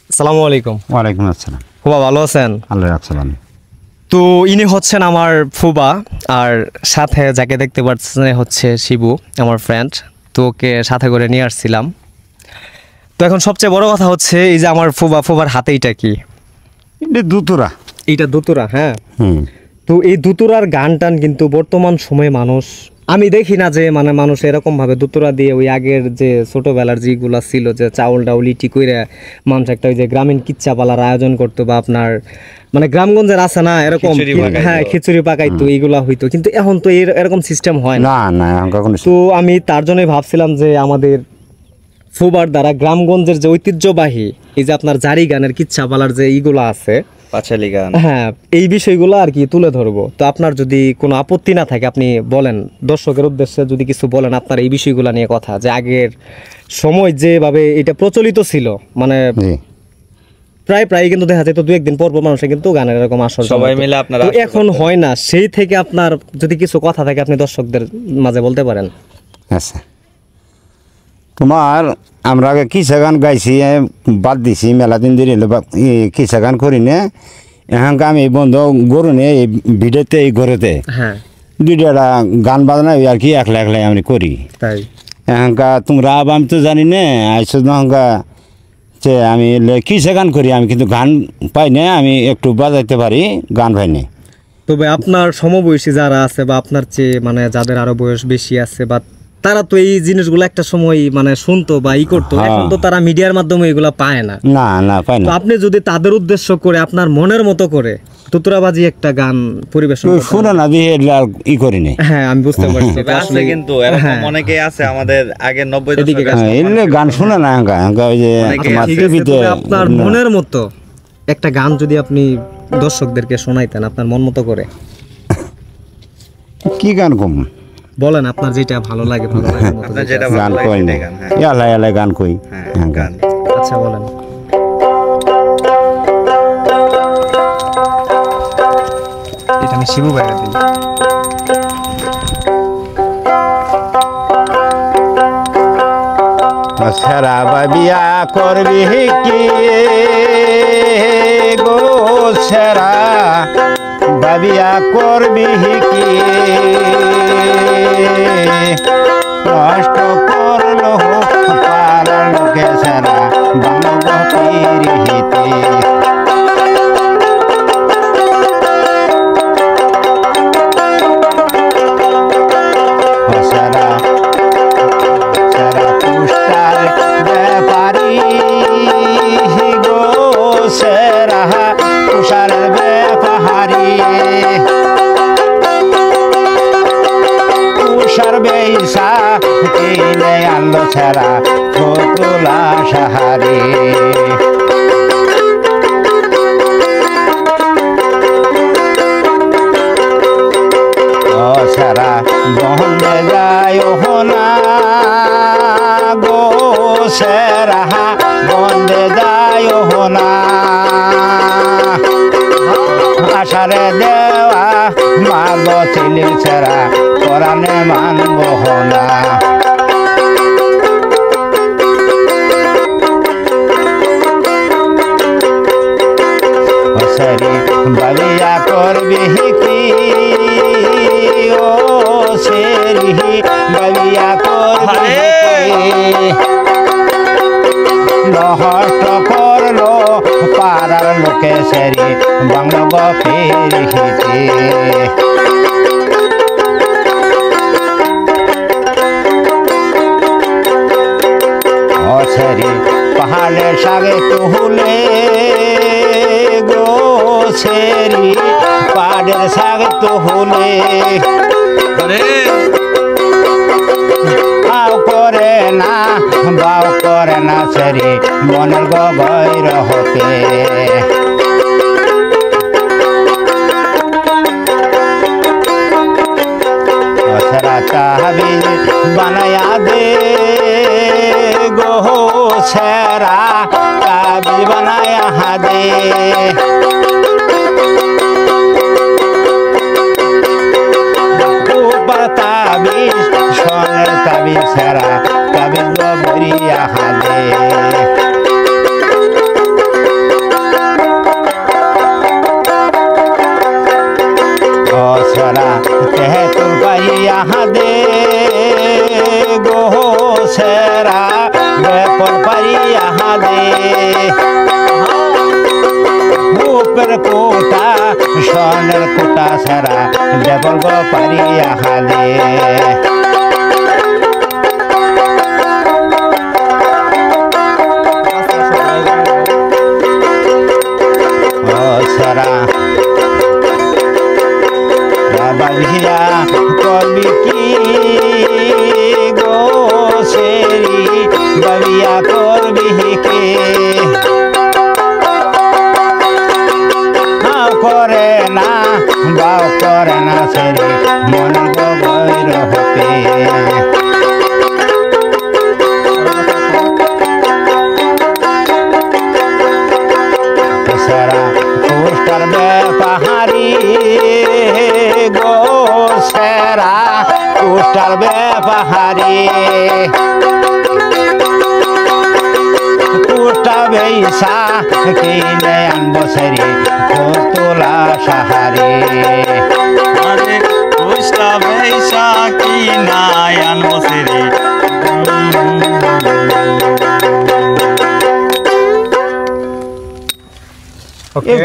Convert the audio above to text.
আসসালামু আলাইকুম। ওয়ালাইকুম আসসালাম। ফুবা ভালো আছেন? আল্লাহ রাখছেন। তো ইনি হচ্ছেন আমার ফুবা, আর সাথে যাকে দেখতে পাচ্ছেন হচ্ছে শিবু, আমার ফ্রেন্ড। তো ওকে সাথে করে নিয়ে আসছিলাম। তো এখন সবচেয়ে বড় কথা হচ্ছে এই যে আমার ফুবার হাতে এইটা কি? এটা দুতুরা। এইটা দুতুরা, হ্যাঁ। তো এই দুতুরার গান টান কিন্তু বর্তমান সময়ে মানুষ, আমি দেখি না যে মানে মানুষ এরকমভাবে দুতুরা দিয়ে ওই আগের যে ছোটোবেলার যেগুলো ছিল, যে চাউল ডাউল ইটি করে মানুষ একটা ওই যে গ্রামীণ কিচ্ছা পালার আয়োজন করতো, বা আপনার মানে গ্রামগঞ্জের আছে না এরকম, হ্যাঁ খিচুড়ি পাকাইতো, এইগুলা হইতো। কিন্তু এখন তো এরকম সিস্টেম হয় না। তো আমি তার জন্যই ভাবছিলাম যে আমাদের ফুবার দ্বারা গ্রামগঞ্জের যে ঐতিহ্যবাহী এই যে আপনার জারি গানের কিচ্ছা পালার যে এইগুলো আছে, পাঁচালী গান, হ্যাঁ, এই বিষয়গুলো আর কি তুলে ধরবো। তো আপনার যদি কোনো আপত্তি না থাকে আপনি বলেন, দর্শকের উদ্দেশ্যে যদি কিছু বলেন আপনার এই বিষয়গুলো নিয়ে কথা, যে আগের সময় যেভাবে এটা প্রচলিত ছিল, মানে প্রায় কিন্তু দেখা যায় তো দু একদিন পর মানুষে কিন্তু গানের এরকম আসর সবাই মিলে আপনারা এখন হয় না। সেই থেকে আপনার যদি কিছু কথা থাকে আপনি দর্শকদের মাঝে বলতে পারেন। আচ্ছা, তোমার আমরা আগে কিসা গান গাইছি, বাদ দিছি মেলা দিন ধরে কিসা গান করি না। এখানকে আমি বন্ধু গরু নিয়ে এই ভিডিওতে এই ঘরেতে দুইটা গান বাজনা আর কি একলা একলাই আমি করি। তাই এখানকা তোমরা আমি তো জানি না আইসো এখানকা যে আমি কিসা গান করি, আমি কিন্তু গান পাই না, আমি একটু বাজাইতে পারি, গান পাই না। তবে আপনার সমবয়সী যারা আছে বা আপনার চেয়ে মানে যাদের আরো বয়স বেশি আছে, বা তারা তো এই জিনিসগুলো একটা সময় মানে শুনতো বা ই করতো, এখন তো তারা মিডিয়ার মাধ্যমে এগুলা পায় না। না পায় না। তো আপনি যদি তাদের উদ্দেশ্য করে আপনার মনের মতো করে তুতুরাবাজি একটা গান পরিবেশন শুনে না দিয়ে ই করি না। হ্যাঁ, আমি বুঝতে পারছি। আছে কিন্তু এরকম অনেকেই আছে আমাদের আগে 90 দশকে গান শুনে না, ওই যে আপনার মনের মতো একটা গান যদি আপনি দর্শকদেরকে শোনাইতেন আপনার মন মতো করে, কি গান কম বলেন, আপনার যেটা ভালো লাগে আপনার যেটা গান ভালো কই না, এলাই এলাই গান কই। গান আচ্ছা বলেন। এটা আমি শিবু ভাইরা দিই। সেরা বাবিয়া করবি কি গো, সেরা বাবিয়া করবি কি, কষ্ট করলো পার লোকে সেরা বানগিরিতে, সেরা সেরা পুষ্টার ব্যাপারি গো, সেরা তুষার ব্যাপারি, তুষার বেইসা কিনে আনলো সেরা ফতুলা সাহারি, ও সেরা বন্ধে যায় না গো, সেরা বন্ধে যায় না, আষাঢ়ে দেওয়া মাগ ছিলেন সেরা কোরআনে মানব না, সেরি বাবিয়া করবি কি ও, সেরি বাবিয়া করবি নষ্ট করলো পাড়ার লোকে সেরি বাংলা গপিরিতে, ও সেরি পাহাড়ের সাগে তুলে গো, সেরি পাহাড়ের সাগে তুলে, বাউ করে না সেরি মনের গভীর হতে, সেরা চাবি বানায়া দে গো, সেরা চাবি বানায়া দে, তাবিজ সোনের তাবিজ সেরা তাবিজ গবরিয়া দে, পারিয়া দে উপর কোটা সোনার কোটা সারা দেবর গো পারিয়া দে সারা বাবিয়া কবি কি গো সেরি বাবিয়া করবি কে করে না বাও করে না সেরি মন গো গৈর হতে সারা পোস্টার বে পাহাড়ি গো সেরা পোস্টার বে পাহাড়ি পোস্টার বেইসা কিনে আনবো সেরি তোলা সাহারি আরে পোস্টা বেশা কি নাই আনবো সেরে ওকে